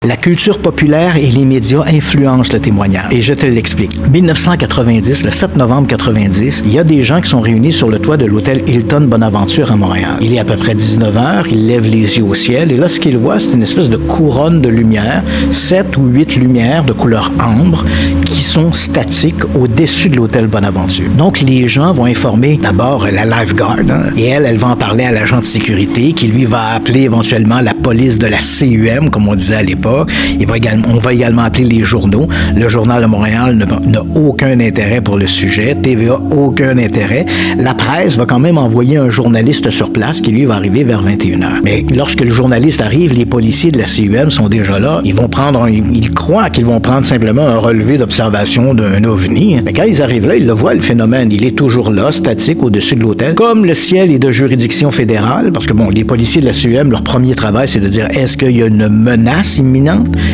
La culture populaire et les médias influencent le témoignage. Et je te l'explique. 1990, le 7 novembre 90, il y a des gens qui sont réunis sur le toit de l'hôtel Hilton Bonaventure à Montréal. Il est à peu près 19 heures, ils lèvent les yeux au ciel et là, ce qu'ils voient, c'est une espèce de couronne de lumière, 7 ou 8 lumières de couleur ambre qui sont statiques au-dessus de l'hôtel Bonaventure. Donc, les gens vont informer d'abord la lifeguard et elle va en parler à l'agent de sécurité qui, lui, va appeler éventuellement la police de la CUM, comme on disait à l'époque. On va également appeler les journaux. Le Journal de Montréal n'a aucun intérêt pour le sujet. TVA, aucun intérêt. La presse va quand même envoyer un journaliste sur place qui, lui, va arriver vers 21h. Mais lorsque le journaliste arrive, les policiers de la CUM sont déjà là. Ils croient qu'ils vont prendre simplement un relevé d'observation d'un ovni. Mais quand ils arrivent là, ils le voient, le phénomène. Il est toujours là, statique, au-dessus de l'hôtel. Comme le ciel est de juridiction fédérale, parce que, les policiers de la CUM, leur premier travail, c'est de dire, est-ce qu'il y a une menace imminente?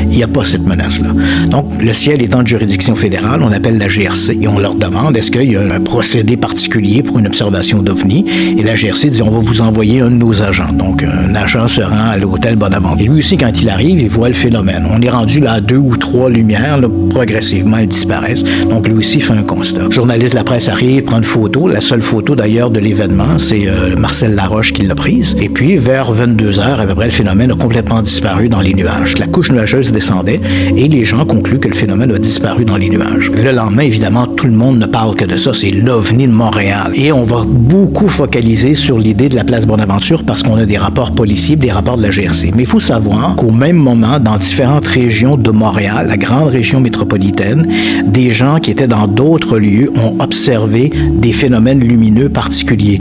Il n'y a pas cette menace-là. Donc, le ciel étant de juridiction fédérale, on appelle la GRC et on leur demande est-ce qu'il y a un procédé particulier pour une observation d'OVNI. Et la GRC dit on va vous envoyer un de nos agents. Donc, un agent se rend à l'hôtel Bonaventure. Et lui aussi, quand il arrive, il voit le phénomène. On est rendu là à 2 ou 3 lumières. Là, progressivement, elles disparaissent. Donc, lui aussi fait un constat. Le journaliste de la presse arrive, prend une photo. La seule photo, d'ailleurs, de l'événement, c'est Marcel Laroche qui l'a prise. Et puis, vers 22h, à peu près, le phénomène a complètement disparu dans les nuages. La couche nuageuse descendait et les gens concluent que le phénomène a disparu dans les nuages. Le lendemain, évidemment, tout le monde ne parle que de ça. C'est l'OVNI de Montréal. Et on va beaucoup focaliser sur l'idée de la place Bonaventure parce qu'on a des rapports policiers, des rapports de la GRC. Mais il faut savoir qu'au même moment, dans différentes régions de Montréal, la grande région métropolitaine, des gens qui étaient dans d'autres lieux ont observé des phénomènes lumineux particuliers.